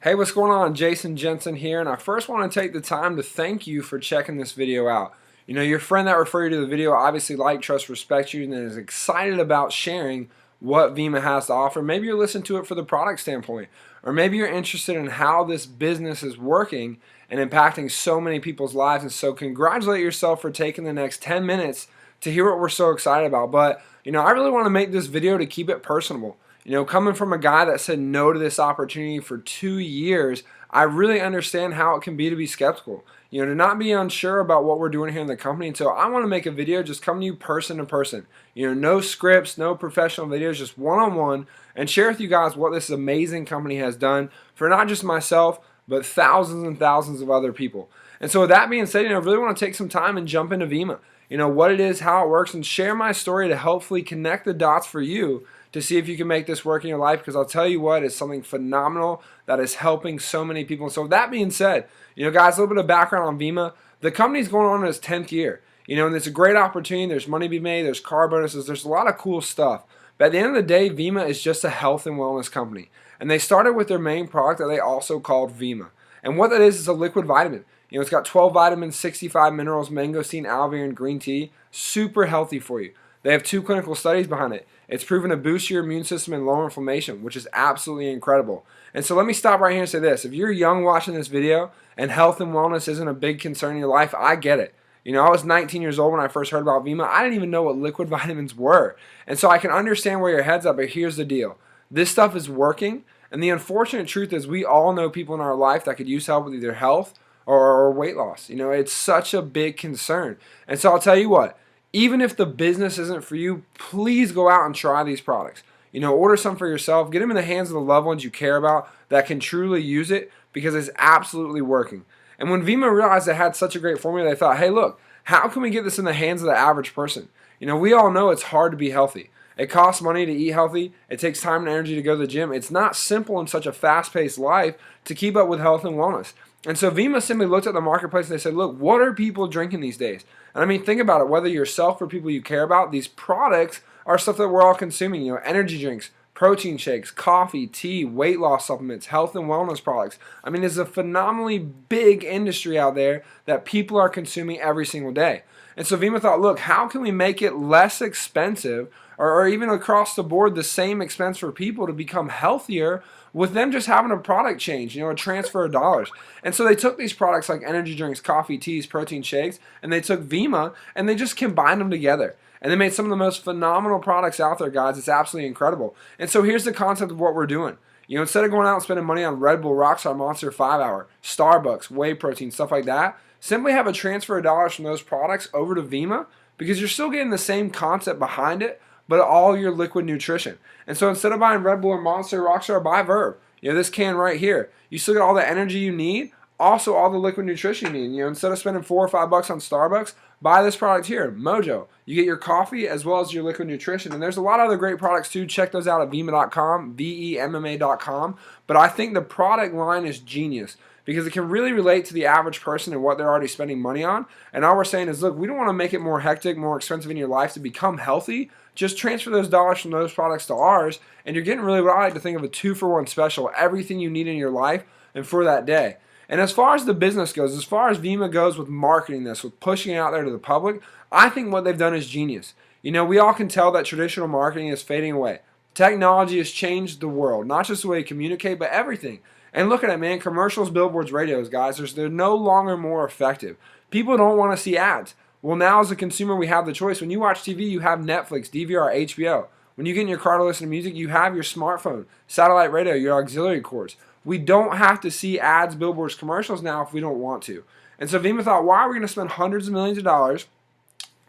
Hey, what's going on? Jensen here, and I first want to take the time to thank you for checking this video out. You know, your friend that referred you to the video obviously likes, trusts, respects you, and is excited about sharing what Vemma has to offer. Maybe you're listening to it for the product standpoint, or maybe you're interested in how this business is working and impacting so many people's lives. And so congratulate yourself for taking the next 10 minutes to hear what we're so excited about. But, you know, I really want to make this video to keep it personable. You know, coming from a guy that said no to this opportunity for 2 years, I really understand how it can be to be skeptical. You know, to not be unsure about what we're doing here in the company. And so I want to make a video just coming to you person to person. You know, no scripts, no professional videos, just one-on-one, and share with you guys what this amazing company has done for not just myself, but thousands and thousands of other people. And so with that being said, you know, I really want to take some time and jump into Vemma. You know, what it is, how it works, and share my story to hopefully connect the dots for you to see if you can make this work in your life, because I'll tell you what, it's something phenomenal that is helping so many people. So with that being said, you know, guys, a little bit of background on Vemma. The company's going on in its 10th year. You know, and it's a great opportunity. There's money to be made. There's car bonuses. There's a lot of cool stuff. But at the end of the day, Vemma is just a health and wellness company. And they started with their main product that they also called Vemma. And what that is a liquid vitamin. You know, it's got 12 vitamins, 65 minerals, mangosteen, aloe vera, and green tea. Super healthy for you. They have 2 clinical studies behind it. It's proven to boost your immune system and lower inflammation, which is absolutely incredible. And so let me stop right here and say this. If you're young watching this video and health and wellness isn't a big concern in your life, I get it. You know, I was 19 years old when I first heard about Vemma. I didn't even know what liquid vitamins were. And so I can understand where your head's at, but here's the deal. This stuff is working, and the unfortunate truth is we all know people in our life that could use help with either health or weight loss. You know, it's such a big concern. And so I'll tell you what. Even if the business isn't for you, please go out and try these products. You know, order some for yourself. Get them in the hands of the loved ones you care about that can truly use it, because it's absolutely working. And when Vemma realized they had such a great formula, they thought, hey, look, how can we get this in the hands of the average person? You know, we all know it's hard to be healthy. It costs money to eat healthy. It takes time and energy to go to the gym. It's not simple in such a fast-paced life to keep up with health and wellness. And so Vemma simply looked at the marketplace and they said, look, what are people drinking these days? And I mean, think about it. Whether yourself or people you care about, these products are stuff that we're all consuming. You know, energy drinks, protein shakes, coffee, tea, weight loss supplements, health and wellness products. I mean, there's a phenomenally big industry out there that people are consuming every single day. And so Vemma thought, look, how can we make it less expensive, or even across the board the same expense for people to become healthier with them just having a product change, you know, a transfer of dollars. And so they took these products like energy drinks, coffee, teas, protein shakes, and they took Vemma and they just combined them together. And they made some of the most phenomenal products out there, guys. It's absolutely incredible. And so here's the concept of what we're doing. You know, instead of going out and spending money on Red Bull, Rockstar, Monster, 5 Hour, Starbucks, whey protein, stuff like that, simply have a transfer of dollars from those products over to Vemma, because you're still getting the same concept behind it, but all your liquid nutrition. And so instead of buying Red Bull or Monster or Rockstar, buy Verb. You know, this can right here. You still get all the energy you need, also all the liquid nutrition you need. You know, instead of spending $4 or $5 on Starbucks, buy this product here, Mojo. You get your coffee as well as your liquid nutrition. And there's a lot of other great products too. Check those out at Vemma.com, VEMMA.com. But I think the product line is genius, because it can really relate to the average person and what they're already spending money on. And all we're saying is, look, we don't want to make it more hectic, more expensive in your life to become healthy. Just transfer those dollars from those products to ours, and you're getting really what I like to think of a 2-for-1 special, everything you need in your life and for that day. And as far as the business goes, as far as Vemma goes with marketing this, with pushing it out there to the public, I think what they've done is genius. You know, we all can tell that traditional marketing is fading away. Technology has changed the world, not just the way you communicate, but everything. And look at it, man, commercials, billboards, radios, guys, they're no longer more effective. People don't want to see ads. Well, now as a consumer, we have the choice. When you watch TV, you have Netflix, DVR, HBO. When you get in your car to listen to music, you have your smartphone, satellite radio, your auxiliary cords. We don't have to see ads, billboards, commercials now if we don't want to. And so Vemma thought, why are we going to spend hundreds of millions of dollars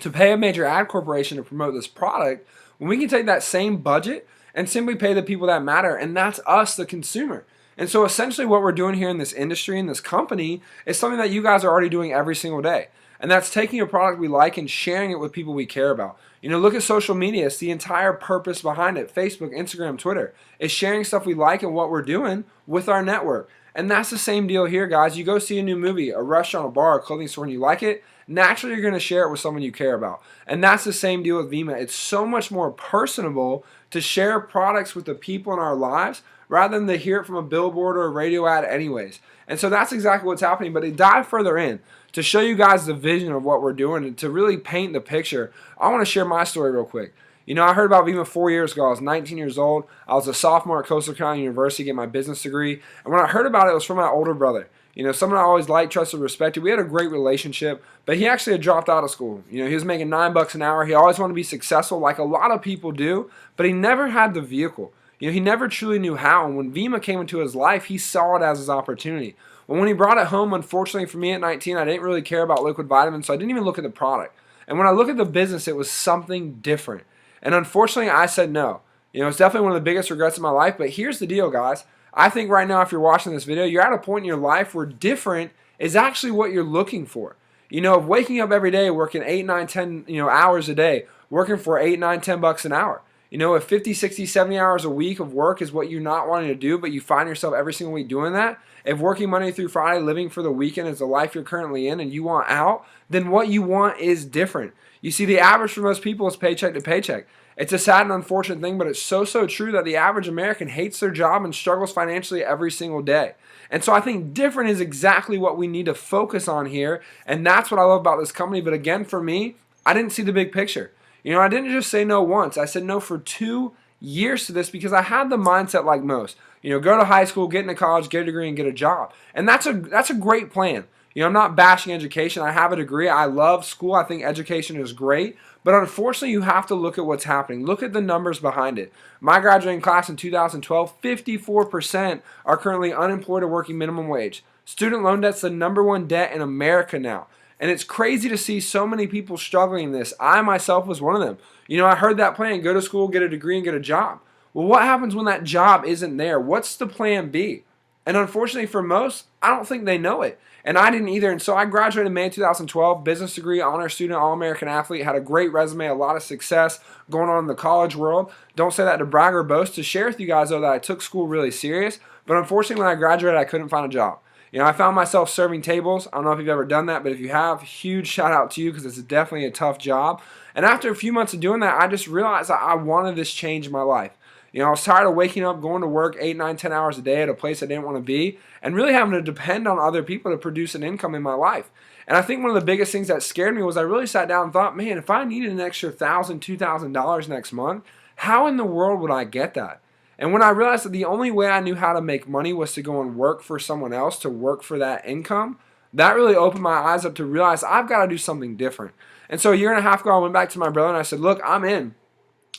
to pay a major ad corporation to promote this product when we can take that same budget and simply pay the people that matter, and that's us, the consumer. And so essentially what we're doing here in this industry, in this company, is something that you guys are already doing every single day. And that's taking a product we like and sharing it with people we care about. You know, look at social media. It's the entire purpose behind it. Facebook, Instagram, Twitter. It's sharing stuff we like and what we're doing with our network. And that's the same deal here, guys. You go see a new movie, a restaurant, a bar, a clothing store, and you like it, naturally you're going to share it with someone you care about. And that's the same deal with Vemma. It's so much more personable to share products with the people in our lives rather than to hear it from a billboard or a radio ad anyways. And so that's exactly what's happening. But to dive further in, to show you guys the vision of what we're doing and to really paint the picture, I want to share my story real quick. You know, I heard about Vemma 4 years ago. I was 19 years old. I was a sophomore at Coastal Carolina University getting my business degree. And when I heard about it, it was from my older brother. You know, someone I always liked, trusted, respected. We had a great relationship, but he actually had dropped out of school. You know, he was making $9 an hour. He always wanted to be successful like a lot of people do, but he never had the vehicle. You know, he never truly knew how. And when Vemma came into his life, he saw it as his opportunity. Well, when he brought it home, unfortunately for me at 19, I didn't really care about liquid vitamins, so I didn't even look at the product. And when I look at the business, it was something different. And unfortunately, I said no. You know, it's definitely one of the biggest regrets of my life, but here's the deal, guys. I think right now, if you're watching this video, you're at a point in your life where different is actually what you're looking for. You know, waking up every day, working 8, 9, 10, hours a day, working for 8, 9, $10 an hour. You know, if 50, 60, 70 hours a week of work is what you're not wanting to do, but you find yourself every single week doing that, if working Monday through Friday, living for the weekend is the life you're currently in and you want out, then what you want is different. You see, the average for most people is paycheck to paycheck. It's a sad and unfortunate thing, but it's so true that the average American hates their job and struggles financially every single day. And so I think different is exactly what we need to focus on here, and that's what I love about this company. But again, for me, I didn't see the big picture. You know, I didn't just say no once. I said no for 2 years to this because I had the mindset like most. You know, go to high school, get into college, get a degree, and get a job. And that's a great plan. You know, I'm not bashing education. I have a degree. I love school. I think education is great. But unfortunately, you have to look at what's happening. Look at the numbers behind it. My graduating class in 2012, 54% are currently unemployed or working minimum wage. Student loan debt's the #1 debt in America now. And it's crazy to see so many people struggling in this. I myself was one of them. You know, I heard that plan, go to school, get a degree, and get a job. Well, what happens when that job isn't there? What's the plan B? And unfortunately for most, I don't think they know it. And I didn't either. And so I graduated in May 2012, business degree, honor student, All-American athlete, had a great resume, a lot of success going on in the college world. Don't say that to brag or boast. To share with you guys, though, that I took school really serious. But unfortunately, when I graduated, I couldn't find a job. You know, I found myself serving tables. I don't know if you've ever done that, but if you have, huge shout out to you because it's definitely a tough job. And after a few months of doing that, I just realized that I wanted this change in my life. You know, I was tired of waking up, going to work 8, 9, 10 hours a day at a place I didn't want to be, and really having to depend on other people to produce an income in my life. And I think one of the biggest things that scared me was I really sat down and thought, man, if I needed an extra $1,000, $2,000 next month, how in the world would I get that? And when I realized that the only way I knew how to make money was to go and work for someone else, to work for that income, that really opened my eyes up to realize I've got to do something different. And so a year and a half ago, I went back to my brother and I said, look, I'm in.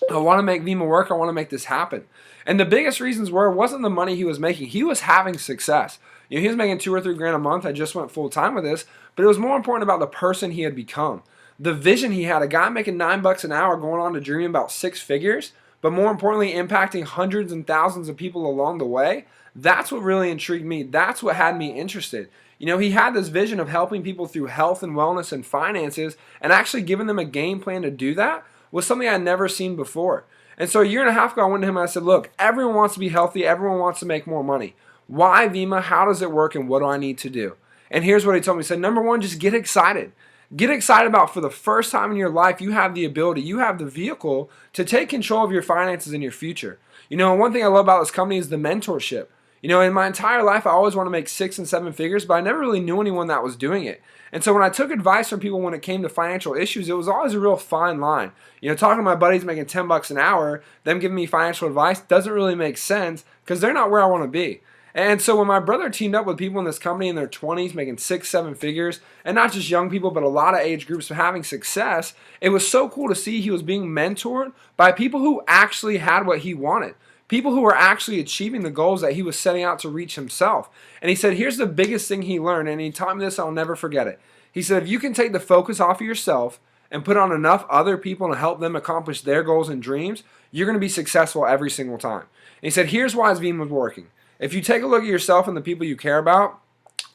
I want to make Vemma work. I want to make this happen. And the biggest reasons wasn't the money he was making. He was having success. You know, he was making 2 or 3 grand a month. I just went full time with this. But it was more important about the person he had become. The vision he had, a guy making $9 an hour going on to dreaming about 6 figures, but more importantly, impacting hundreds and thousands of people along the way. That's what really intrigued me. That's what had me interested. You know, he had this vision of helping people through health and wellness and finances, and actually giving them a game plan to do that was something I'd never seen before. And so a year and a half ago, I went to him and I said, look, everyone wants to be healthy. Everyone wants to make more money. Why, Vemma? How does it work? And what do I need to do? And here's what he told me. He said, number one, just get excited. Get excited about for the first time in your life, you have the ability, you have the vehicle to take control of your finances and your future. You know, one thing I love about this company is the mentorship. You know, in my entire life, I always want to make 6 and 7 figures, but I never really knew anyone that was doing it. And so when I took advice from people when it came to financial issues, it was always a real fine line. You know, talking to my buddies making $10 an hour, them giving me financial advice doesn't really make sense because they're not where I want to be. And so when my brother teamed up with people in this company in their 20s making 6, 7 figures, and not just young people, but a lot of age groups having success, it was so cool to see he was being mentored by people who actually had what he wanted. People who were actually achieving the goals that he was setting out to reach himself. And he said, here's the biggest thing he learned, and he taught me this, I'll never forget it. He said, if you can take the focus off of yourself and put on enough other people to help them accomplish their goals and dreams, you're going to be successful every single time. And he said, here's why his Vemma was working. If you take a look at yourself and the people you care about,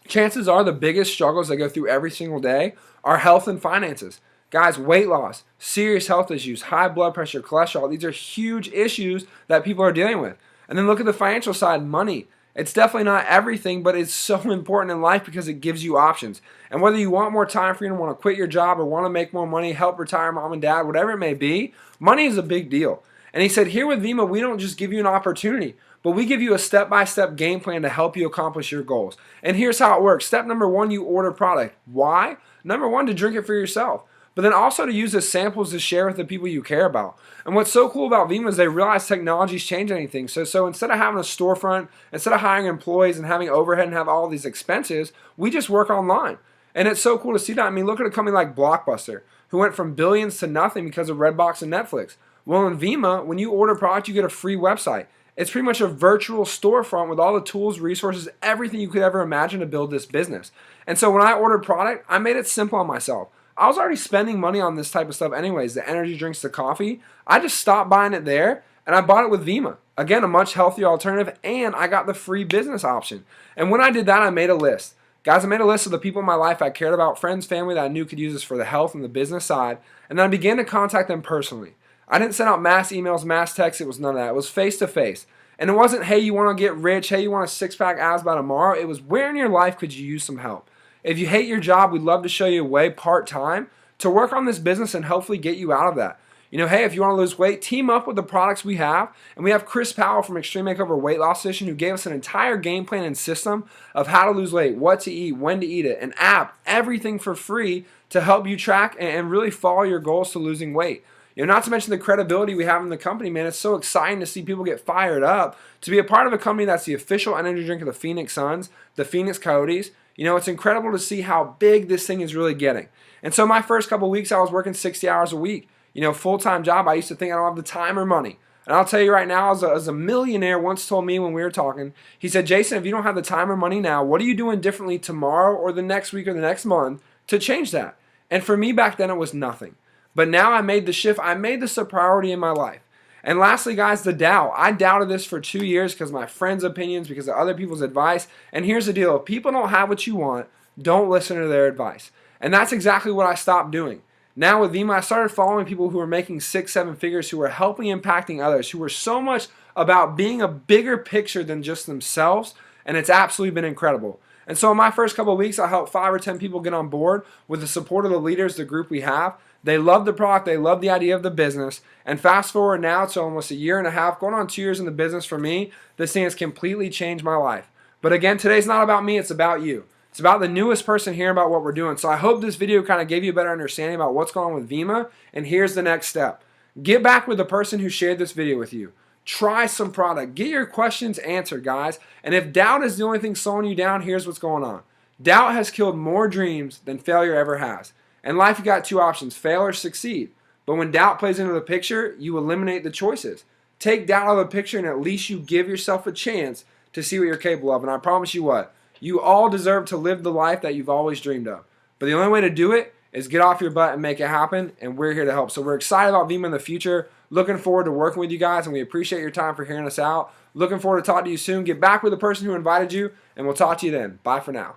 chances are the biggest struggles they go through every single day are health and finances. Guys, weight loss, serious health issues, high blood pressure, cholesterol, these are huge issues that people are dealing with. And then look at the financial side, money. It's definitely not everything, but it's so important in life because it gives you options. And whether you want more time freedom, want to quit your job, or want to make more money, help retire mom and dad, whatever it may be, money is a big deal. And he said, here with Vemma, we don't just give you an opportunity, but we give you a step-by-step game plan to help you accomplish your goals. And here's how it works. Step number 1, you order product. Why? Number 1, to drink it for yourself, but then also to use as samples to share with the people you care about. And what's so cool about Vemma is they realize technology's changed anything. So instead of having a storefront, instead of hiring employees and having overhead and have all these expenses, we just work online. And it's so cool to see that. I mean, look at a company like Blockbuster, who went from billions to nothing because of Redbox and Netflix. Well, in Vemma, when you order product, you get a free website. It's pretty much a virtual storefront with all the tools, resources, everything you could ever imagine to build this business. And so when I ordered product, I made it simple on myself. I was already spending money on this type of stuff anyways, the energy drinks, the coffee. I just stopped buying it there, and I bought it with Vemma. Again, a much healthier alternative, and I got the free business option. And when I did that, I made a list. Guys, I made a list of the people in my life I cared about, friends, family that I knew could use this for the health and the business side, and then I began to contact them personally. I didn't send out mass emails, mass texts, it was none of that. It was face-to-face. And it wasn't, hey, you want to get rich, hey, you want a six-pack abs by tomorrow. It was, where in your life could you use some help? If you hate your job, we'd love to show you a way part-time to work on this business and hopefully get you out of that. You know, hey, if you want to lose weight, team up with the products we have. And we have Chris Powell from Extreme Makeover Weight Loss Edition who gave us an entire game plan and system of how to lose weight, what to eat, when to eat it, an app, everything for free to help you track and really follow your goals to losing weight. You know, not to mention the credibility we have in the company, man. It's so exciting to see people get fired up to be a part of a company that's the official energy drink of the Phoenix Suns, the Phoenix Coyotes. You know, it's incredible to see how big this thing is really getting. And so my first couple of weeks, I was working 60 hours a week. You know, full-time job. I used to think I don't have the time or money. And I'll tell you right now, as a millionaire once told me when we were talking, he said, Jason, if you don't have the time or money now, what are you doing differently tomorrow or the next week or the next month to change that? And for me back then, it was nothing. But now I made the shift. I made this a priority in my life. And lastly, guys, the doubt. I doubted this for 2 years because of my friends' opinions, because of other people's advice. And here's the deal. If people don't have what you want, don't listen to their advice. And that's exactly what I stopped doing. Now with Vemma, I started following people who were making 6, 7 figures, who were helping, impacting others, who were so much about being a bigger picture than just themselves. And it's absolutely been incredible. And so in my first couple of weeks, I helped 5 or 10 people get on board with the support of the leaders, the group we have. They love the product. They love the idea of the business. And fast forward now to almost a year and a half, going on 2 years in the business for me, this thing has completely changed my life. But again, today's not about me. It's about you. It's about the newest person hearing about what we're doing. So I hope this video kind of gave you a better understanding about what's going on with Vemma. And here's the next step. Get back with the person who shared this video with you. Try some product. Get your questions answered, guys. And if doubt is the only thing slowing you down, here's what's going on. Doubt has killed more dreams than failure ever has. In life, you got 2 options, fail or succeed. But when doubt plays into the picture, you eliminate the choices. Take doubt out of the picture and at least you give yourself a chance to see what you're capable of. And I promise you what, you all deserve to live the life that you've always dreamed of. But the only way to do it is get off your butt and make it happen, and we're here to help. So we're excited about Vemma in the future. Looking forward to working with you guys, and we appreciate your time for hearing us out. Looking forward to talking to you soon. Get back with the person who invited you, and we'll talk to you then. Bye for now.